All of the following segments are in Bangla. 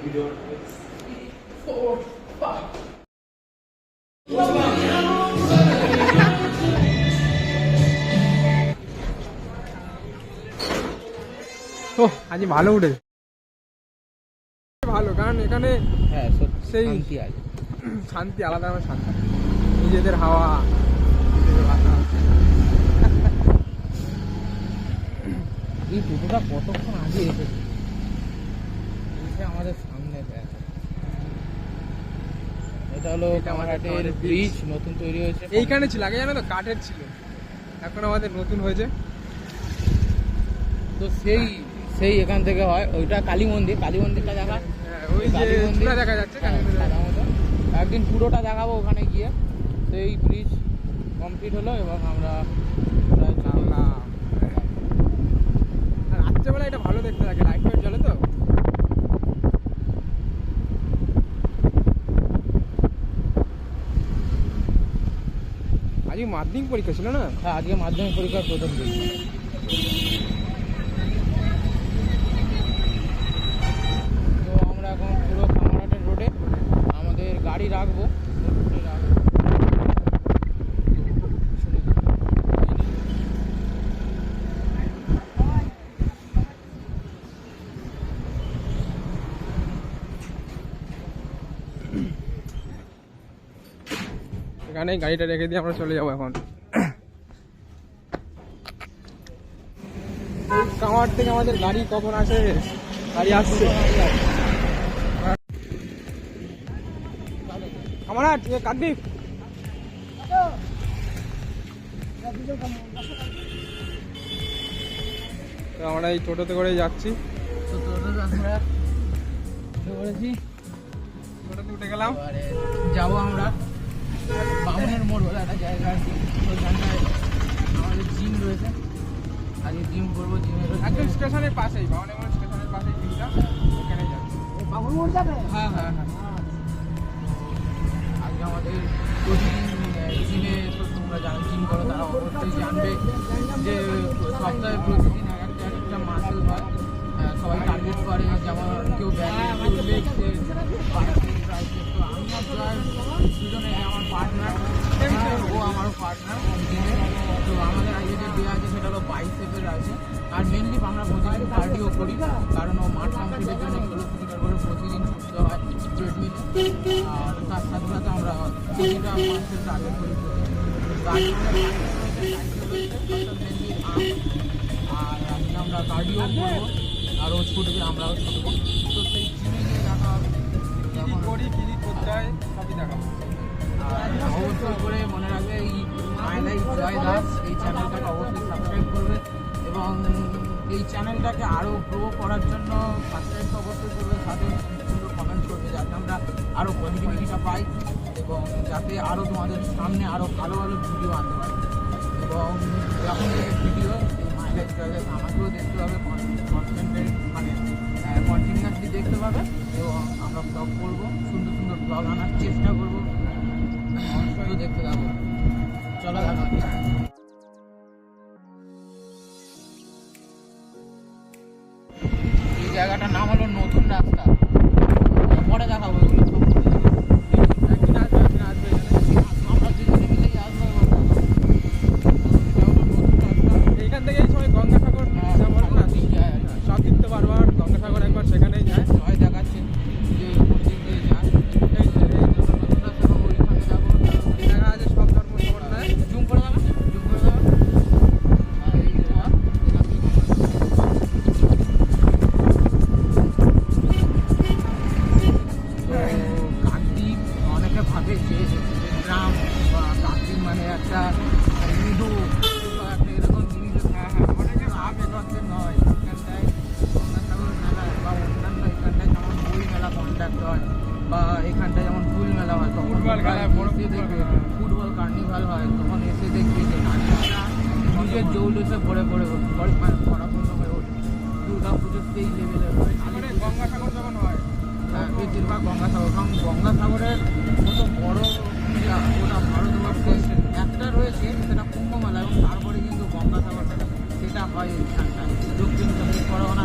ও আজ ভালো উঠেছে, ভালো, কারণ এখানে সেই শান্তি আলাদা, আমার শান্তি, নিজেদের হাওয়া, এই টোটোটা কতক্ষণ আগে এসেছে আমাদের সামনে। এটা হলো কামারহাটের ব্রিজ, নতুন তৈরি হয়েছে। এইখানে ছিল আগে, জানো তো, কাঠের ছিল, এখন আমাদের নতুন হয়েছে। তো সেই এখান থেকে হয়, ওইটা কালী মন্দির, কালী মন্দিরটা দেখা, ওই যে চূড়া দেখা যাচ্ছে, একদিন পুরোটা দেখাবো ওখানে গিয়ে। তো এই ব্রিজ কমপ্লিট হলো এবং আমরা রাত্রেবেলা এটা ভালো দেখতে লাগে, লাইট ফাইট জ্বলে তো। আজকে মাধ্যমিক পরীক্ষা ছিল না? হ্যাঁ, আজকে মাধ্যমিক পরীক্ষার প্রথম দিন। তো আমরা এখন পুরো কামারহাটের রোডে আমাদের গাড়ি রাখবো। এখানে গাড়িটা রেখে দিয়ে আমরা চলে যাবো এখন। কামার থেকে আমাদের গাড়ি কখন আসে? গাড়ি আসছে। কামারহাট কাকদ্বীপ, তো আমরা এই টোটোতে করে যাচ্ছি। তো টোটোতে আমরা করেছি, টোটোতে উঠে গেলাম, যাবো আমরা বামুনের মোড় বলে একটা জায়গা আছে, ওইখানটায় আমাদের জিম রয়েছে। আজকে জিম করবো, জিমের একদম স্টেশনের পাশেই, বামুনের মোড় স্টেশনের পাশেই জিমটা, ওখানেই যাচ্ছি। বামুন মোড় যাবে? হ্যাঁ হ্যাঁ হ্যাঁ। আজকে আমাদের প্রতিদিন জিমে, তো তোমরা যারা জিম করো তারা অবশ্যই জানবে যে সপ্তাহে প্রতিদিন একটা মাসেল হয়, সবাই টার্গেট করে, যেমন কেউ ব্যাগে করবে সে তো আমিও প্রায় দুজনে, আমার পার্টনার, ও আমারও পার্টনার জিমে। তো আমাদের আজকে যে ডে আছে সেটা হলো বাইসেপের আছে। আর মেনলি আমরা প্রতিদিন কার্ডিও করি, কারণ ও মাঠ কমপ্লিটের জন্য 16 কিলোমিটার করে প্রতিদিন ছুটতে হয় ট্রেডমিলে। আর তার সাথে সাথে আমরা প্রতিটা মাসের টার্গেট করি। আর আজকে আমরা কার্ডিও করবো, আরও ছুটবে, আমরাও ছুটবো। তো সেই জিমে গিয়ে দেখা হবে, যেমন করি কী করতে হয় সবই দেখাবো। আর অবশ্যই করে মনে রাখবে এই মাই লাইফ জয় দাস এই চ্যানেলটাকে অবশ্যই সাবস্ক্রাইব করবে, এবং এই চ্যানেলটাকে আরও গ্রো করার জন্য সাবস্ক্রাইব অবশ্যই করবে, সাথে সুন্দর কমেন্ট করবে, যাতে আমরা আরও পজিটিভিটিটা পাই এবং যাতে আরও তোমাদের সামনে আরও ভালো ভালো ভিডিও আনতে পারি। এবং এখন যে ভিডিও এই মাই লাইফ জয় দাস আমাকেও দেখতে হবে, কনটেন্টের মানে কন্টিনিউয়াসলি দেখতে পাবে, এবং আমরা ব্লগ করবো, সুন্দর সুন্দর ব্লগ আনার চেষ্টা করবো, অবশ্যই দেখতে যাবো। চলো দেখা। এই জায়গাটার নাম হলো নতুন রাস্তা, পরে দেখাবো এগুলো সব। আমরা দুজনে মিলেই আসবো। এইখান থেকেই সবাই গঙ্গাসাগর সব দেখতে পারবো, আর গঙ্গাসাগর একবার সেখানেই যায়, সবাই দেখাচ্ছে যে কোন দিক দিয়ে যায়। ওইখানে যাবো, দেখা আছে সব ধর্ম সমন্বয়। জুম করে যাবে, জুম করে যাবে। আর এই কাকদ্বীপ, অনেকে ভাবে যে গ্রাম বা কাকদ্বীপ মানে একটা মৃদু একটা এরকম জিনিস। হ্যাঁ হ্যাঁ, অনেকে ভাবে করতে নয়। এখানটায় গঙ্গাসাগর মেলা বা অন্যান্য এখানটায় যেমন বই মেলা কন্ডাক্ট হয়, বা এখানটায় যেমন ফুল মেলা হয়, তখন ফুটবল খেলা, বড় দেখবে ফুটবল কার্নিভাল হয়, তখন এসে দেখবে যে নাটকটা নিজের জৌলুসে ভরে ভরে পড়াশোনা হয়ে ওঠে। দুর্গা পুজোর সেই লেভেলের হয়। গঙ্গাসাগর যখন হয়, হ্যাঁ, বেশিরভাগ গঙ্গাসাগর, কারণ গঙ্গাসাগরের মতো বড় পূজা ওটা ভারতবর্ষে একটা রয়েছে, সেটা কুম্ভ মেলা, এবং তারপরে কিন্তু গঙ্গাসাগর সেটা হয় এইখানটায় দক্ষিণ চব্বিশ পরগনা,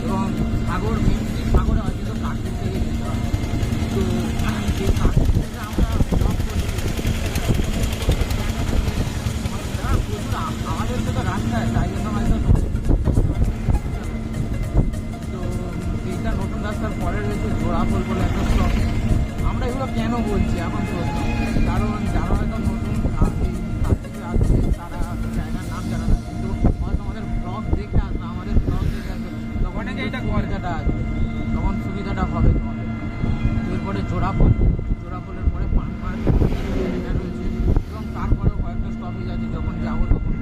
এবং সাগর মেনলি সাগরে মার্কেট থেকে যেতে হয়। তো এই মার্কেট থেকে আমরা ব্লগ করি, প্রচুর আমাদের তো রাস্তায়, তাই জন্য হয়তো তো এইটা নতুন রাস্তার পরে রয়েছে জোড়াফুল বলে একটা স্টপ। আমরা এগুলো কেন বলছি এখন প্রশ্ন, কারণ যারা হয়তো নতুন কাছে আসছে তারা জায়গার নাম জানা না, কিন্তু হয়তো আমাদের ব্লগ দেখে আসবে, আমাদের ব্লগ দেখে আসবে তখন এইটা সুবিধাটা আসবে, তখন সুবিধাটা হবে তোমাদের। এরপরে জোড়াফুলের পরে পানমার এটা রয়েছে, এবং তারপরেও কয়েকটা স্টপেজ আছে, যখন যাবো তখন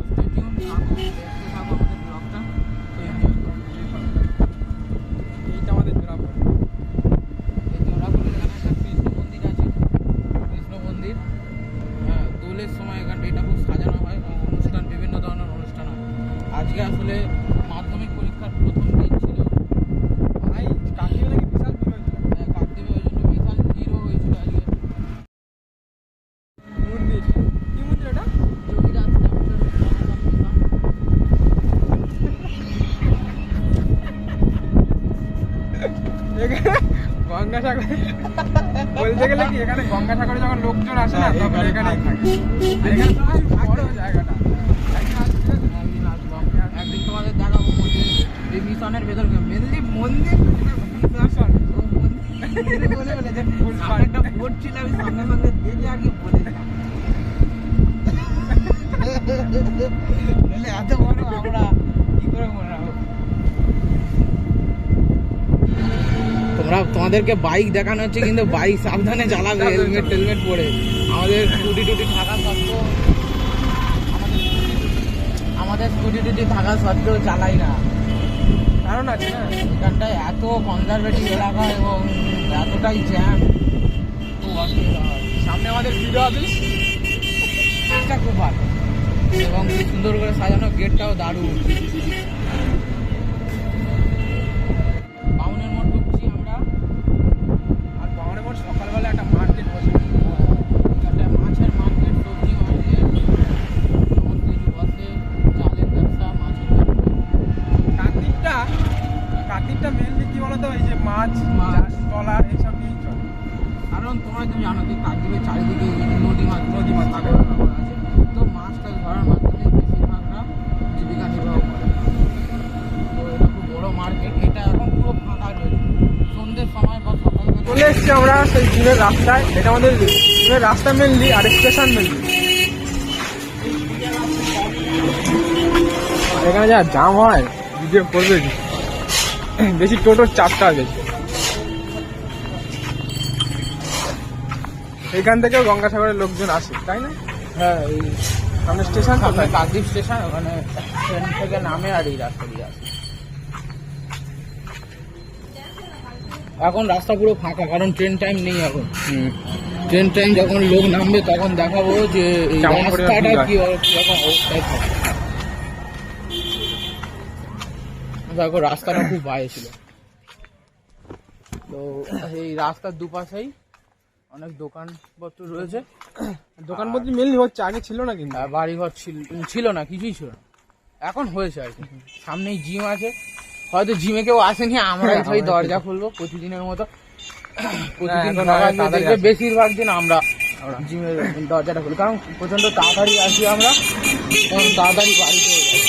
স্টে টিউন থাকো, দেখতে থাকো আমাদের ব্লগটা, তো এনজয় করো। এইটা আমাদের জোড়াফুল। এই জোড়াফুলের এখানে একটা কৃষ্ণ মন্দির আছে, কৃষ্ণ মন্দির। হ্যাঁ, দোলের সময় এখানটা এটা খুব সাজানো হয় এবং অনুষ্ঠান, বিভিন্ন ধরনের অনুষ্ঠান হয়। আজকে আসলে মাধ্যমিক পরীক্ষার প্রথম দিন ছিল, ভাই কাকিও নাকি বিশাল ভিড় হয়েছিল। কাকদ্বীপে, ওই জন্য বিশাল ভিড়ও হয়েছিল আজকে। মন্দির কি মন্দির ওটা? যোগীরাজ ঠাকুরের জগন্নাথ মিশন। এখানে গঙ্গাসাগর বলতে গেলে কি, এখানে গঙ্গাসাগরে যখন লোকজন আসে না তখন এখানেই থাকে। আর এখানে প্রচুর বড় জায়গাটা। একদিন আসবে, ঠিক আছে? একদিন আসবো, একদিন তোমাদের দেখাবো মন্দির, এই মিশনের ভেতর মেনলি মন্দির মিশন। বলে বলে যে সামনে একটা বোর্ড ছিল, আমি সঙ্গে সঙ্গে দেখে আগে বলে দিলাম। নইলে এত বড় আমরা কি করে মনে রাখবো। তোমাদেরকে বাইক দেখানো হচ্ছে, কিন্তু বাইক সাবধানে চালাবে, হেলমেট টেলমেট পরে। আমাদের স্কুটি টুটি থাকা সত্ত্বেও আমাদের স্কুটি টুটি থাকা সত্ত্বেও চালাই না, কারণ আছে না, এখানটায় এত কনজারভেটিভ এলাকা এবং এতটাই জ্যাম, খুব অসুবিধা হয়। সামনে আমাদের ভিডিও অফিস। এটা খুব ভালো এবং খুব সুন্দর করে সাজানো, গেটটাও দারুণ। বাউনের মোড় ঢুকছি আমরা, আর বাউনের মোড় সকালবেলা একটা মার্কেট বসে। এখানটায় মাছের মার্কেট, সবজি মার্কেট, সমস্ত কিছু বসে, চালের ব্যবসা, মাছের ব্যবসা। কার্তিকটা মেনলি কি বলতো, এই যে মাছ, মাছ, ট্রলার এইসব নিয়েই চলে। কারণ তোমরা তুমি জানো যে কাকদ্বীপের চারিদিকে নদী মাছ থাকে। আছে, তো মাছটা ধরার মাধ্যমে বেশিরভাগরা জীবিকা নির্বাহ করে। তো এটা খুব বড় মার্কেট, এটা এখন পুরো ফাঁকা রয়েছে সন্ধ্যের সময় বা সকালবেলা। চলে এসছি আমরা সেই জিমের রাস্তায়। এটা আমাদের জিমের রাস্তা মেনলি, আর স্টেশন মেনলি। এখানে যা জাম হয়, ভিডিও করবে কি, বেশি টোটোর চাপটা বেশি। এখান থেকেও গঙ্গাসাগরের লোকজন আসে, তাই না? হ্যাঁ, এই সামনে স্টেশন, সামনে কাকদ্বীপ স্টেশন, ওখানে ট্রেন থেকে নামে আর এই রাস্তা দিয়ে আসে। এখন রাস্তা পুরো ফাঁকা, কারণ ট্রেন টাইম নেই এখন। ট্রেন টাইম যখন লোক নামবে তখন দেখাবো যে এই কেমন করে রাস্তাটা ভিড় হয়। কিরকম অবস্থায় থাকে। দেখো রাস্তাটা খুব বাজে ছিল, তো এই রাস্তার দুপাশেই অনেক দোকানপত্র রয়েছে। দোকান বলতে মেনলি হচ্ছে, আগে ছিল না কিন্তু। বাড়িঘর ছিল না, কিছুই ছিল না, এখন হয়েছে আর কি। সামনেই জিম আছে, হয়তো জিমে কেউ আসেনি, আমরাই ভাই দরজা খুলবো প্রতিদিনের মতো। প্রতিদিন এখন সকালে তাড়াতাড়ি দেখবে আসে। বেশিরভাগ দিন আমরা জিমের দরজাটা খুলি, কারণ প্রচন্ড তাড়াতাড়ি আসি আমরা, এবং তাড়াতাড়ি বাড়ি চলে যাই।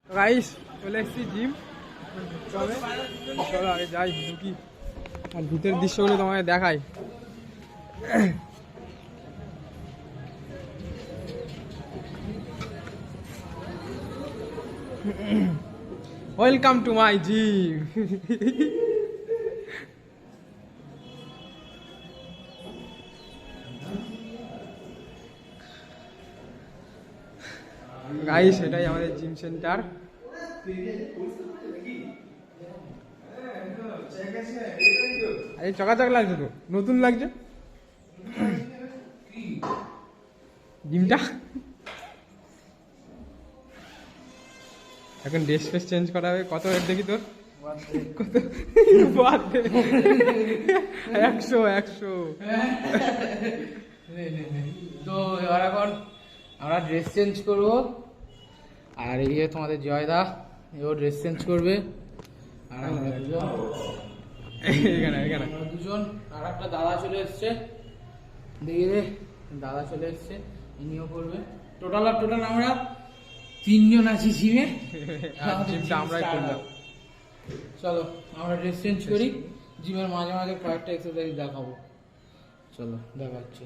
গাইস চলে এসেছি জিম। চলো আগে যাই, ঢুকি আর ভিতরের দৃশ্যগুলো তোমাকে দেখাই। Welcome to my gym. Guys এটাই আমাদের জিম সেন্টার। এই চকাচক লাগছে তো, নতুন লাগছে জিমটা। এখন ড্রেস ফ্রেস চেঞ্জ করা হবে। কত রেট দেখি তোর? কত? 100। তো এবার এখন আমরা ড্রেস চেঞ্জ করব, আর এই যে তোমাদের জয়দা এও ড্রেস চেঞ্জ করবে, আর আমরা দুজন আমরা দুজন, আর একটা দাদা চলে এসছে, দেখি রে দাদা চলে এসছে, ইনিও করবে। টোটাল আমরা 3 জন আছি জিমে। জিমটা আমরাই করলাম। চলো আমরা ড্রেস চেঞ্জ করি, জিমের মাঝে মাঝে কয়েকটা এক্সারসাইজ দেখাবো। চলো দেখাচ্ছি।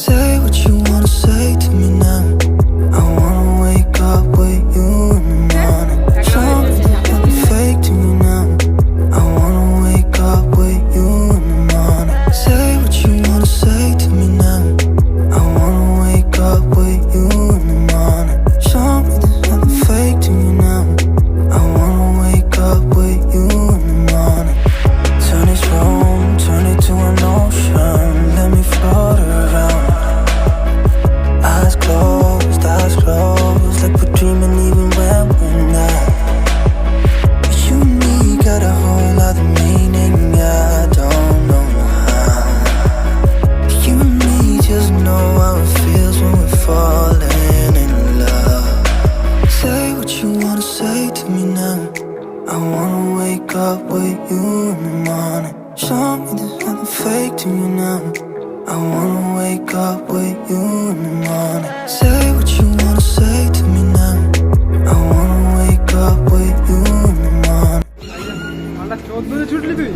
Say what you wanna say to me now. I wanna wake up with you in the morning. Something nothing fake to me now. I wanna wake up with you in the morning. Say what you wanna say to me now. I wanna wake up with you in the morning. Something nothing fake to me now. I wanna wake up with you in the morning. Turn this room, turn it to an ocean. Let me float around. Eyes closed, like we're dreaming even when we're not. You and me got a whole other meaning, I don't know how. You and me just know how it feels when we're falling in love. Say what you wanna say to me now. I wanna wake up with you in the morning. Show me there's nothing fake to me now. I wanna wake up with you in the morning. Say what you wanna say to me now. I wanna wake up with you in the morning. 14তে ছুটলি তুই?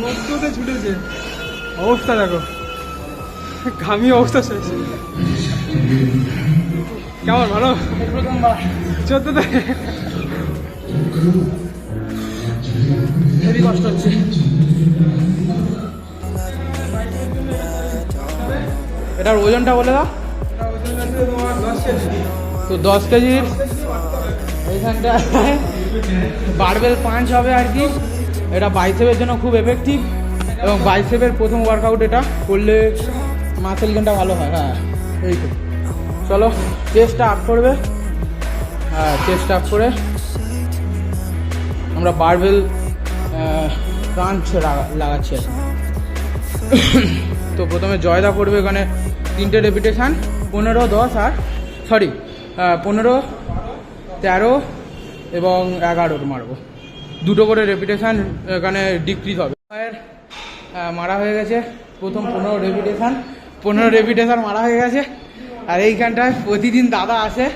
14তে ছুটেছে। অবস্থা দেখো, ঘামি অবস্থা শেষ। কেমন ভালো? 14তে হেভি কষ্ট হচ্ছে। এটার ওজনটা বলে দাও। তোমার 10 কেজি। তো 10 কেজির এইখানটা বারবেল পাঞ্চ হবে আর কি। এটা বাইসেপের জন্য খুব এফেক্টিভ, এবং বাইসেপের প্রথম ওয়ার্কআউট এটা করলে মাসেল গেনটা ভালো হয়। হ্যাঁ এই তো, চলো চেস্টটা আপ করবে। হ্যাঁ চেস্টটা আপ করে আমরা বারবেল পাঞ্চ লাগাচ্ছি। তো প্রথমে জয়দা করবে এখানে 3টে রেপিটেশান, 15, 10 আর 15, 13 এবং 11 মারবো। 2টো করে রেপিটেশান এখানে ডিক্রিজ হবে। মারা হয়ে গেছে প্রথম 15 রেপিটেশান মারা হয়ে গেছে। আর এইখানটায় প্রতিদিন দাদা আসে।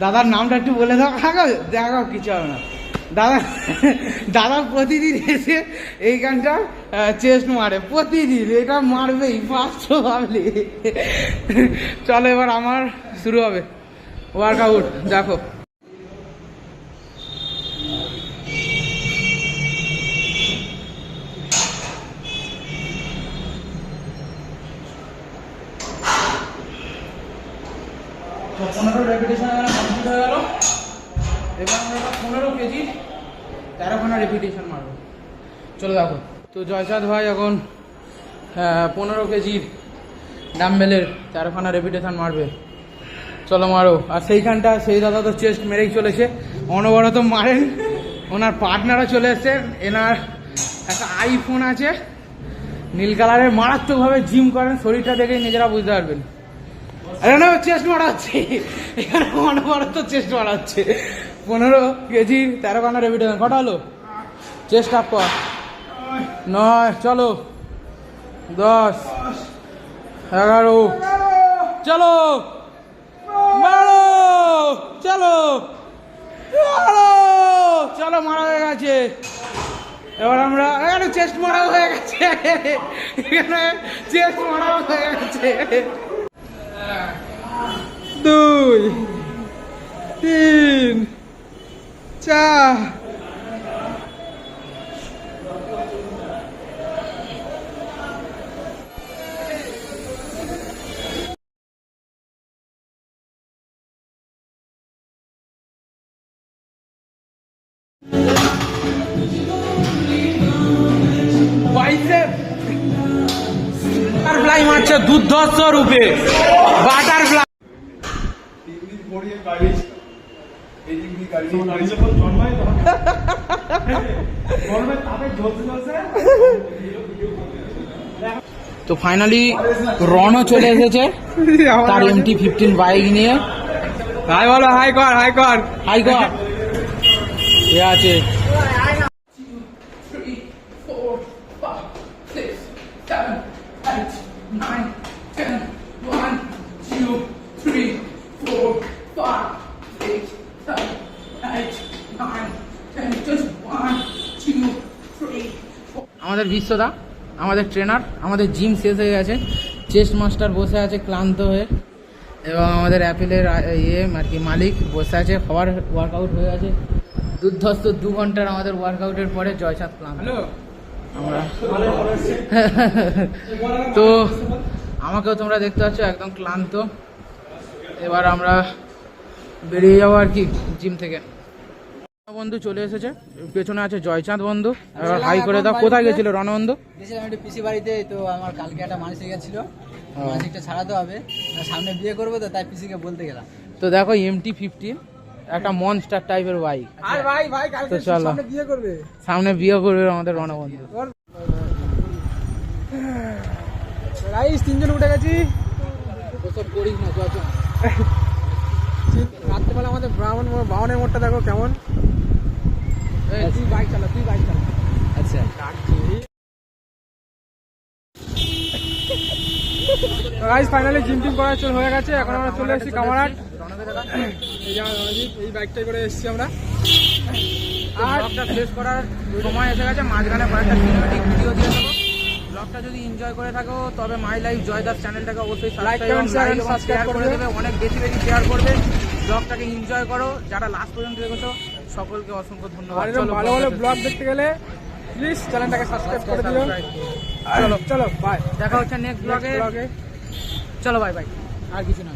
দাদার নামটা একটু বলে দাও। দেখাও কিছু হবে না। দাদা প্রতিদিন এসে এইখানটা চেস্ট মারে, প্রতিদিন এটা মারবেই 500 ভাবলি। চলো এবার আমার শুরু হবে ওয়ার্কআউট, দেখো। তো 15 রেপিটেশন কমপ্লিট হয়ে গেল। এবার আমরা 15 কেজি 13খানা রেপিটেশন মারবো। চলো দেখো। তো জয়চাঁদ ভাই এখন 15 কেজির ডাম্বেলের 13খানা রেপিটেশন মারবে। চলো মারো। আর সেইখানটা সেই দাদা তো চেস্ট মেরেই চলেছে, অনবরত মারেন। ওনার পার্টনারও চলে এসছে। এনার একটা আইফোন আছে নীল কালারের, মারাত্মকভাবে জিম করেন। শরীরটা দেখেই নিজেরা বুঝতে পারবেন। এখানে চেস্ট মারা হচ্ছে, এখানে অনবরত চেস্ট মারা হচ্ছে। 15 কেজি 13খানা রেপিটেশন। কটা হলো? চেস্ট আপ কর। 9, চলো 10, 11, চলো 12, চলো 13, চলো মারা হয়ে গেছে। এবার আমরা এখানে চেস্ট মারাও হয়ে গেছে, এখানে চেস্ট মারাও হয়ে গেছে। 2 3 4 বাটারফ্লাই মারছে দুর্ধর্ষ রূপে, বাটারফ্লাই। তো ফাইনালি রনও চলে এসেছে তার MT-15 বাইক নিয়ে। হাই বলো, হাই কর, হাই কর, হাই কর। এ আছে আমাদের বিশ্বদা, আমাদের ট্রেনার। আমাদের জিম শেষ হয়ে গেছে, চেস্ট মাস্টার বসে আছে ক্লান্ত হয়ে, এবং আমাদের অ্যাপেলের আর কি মালিক বসে আছে। খাবার ওয়ার্কআউট হয়ে আছে দুর্ধর্ষ 2 ঘন্টার আমাদের ওয়ার্কআউটের পরে জয়চাঁদ ক্লান্ত আমরা। তো আমাকেও তোমরা দেখতে পাচ্ছ একদম ক্লান্ত। এবার আমরা বেরিয়ে যাবো আর কি জিম থেকে। বন্ধু চলে এসেছে, পেছনে আছে জয়চাঁদ বন্ধু। এবার হাই করে দাও। কোথায় গেছিল রণবন্ধু? গেছিলাম একটু পিসি বাড়িতে। তো আমার কালকে একটা মানসিক গেছিল, মানসিকটা ছাড়াতে হবে, সামনে বিয়ে করবো তো তাই পিসিকে বলতে গেলাম। তো দেখো MT-15 একটা মনস্টার টাইপের বাইক। আর ভাই ভাই কালকে সামনে বিয়ে করবে, সামনে বিয়ে করবে আমাদের রণবন্ধু। গাইস 3 জন উঠে গেছি। ওসব করিস না, চল চল। রাত্রেবেলা আমাদের বাউনের মোড়টা দেখো কেমন। তুই বাইক চালা, তুই বাইক চালা। আচ্ছা গাইস ফাইনালি জিম টিম করা হয়ে গেছে। এখন আমরা চলে এসেছি কামারহাট। এই যে রণজিৎ, এই বাইকটাই করে এসেছি আমরা। আর ব্লগটা শেষ করার সময় এসে গেছে। মাঝখানে কয়েকটা সিনেমেটিক ভিডিও দিয়ে দেবো। ব্লগটা যদি এনজয় করে থাকো তবে মাই লাইফ জয় দাস চ্যানেলটাকে অবশ্যই সাবস্ক্রাইব করে দেবে, অনেক বেশি বেশি শেয়ার করবে। ব্লগটাকে এনজয় করো। যারা লাস্ট পর্যন্ত দেখেছো সকলকে অসংখ্য ধন্যবাদ। ভালো ভালো ব্লগ দেখতে গেলে প্লিজ চ্যানেলটাকে সাবস্ক্রাইব করে দিও। চলো চলো বাই, দেখা হচ্ছে নেক্সট ব্লগে। চলো বাই বাই। আর কিছু না।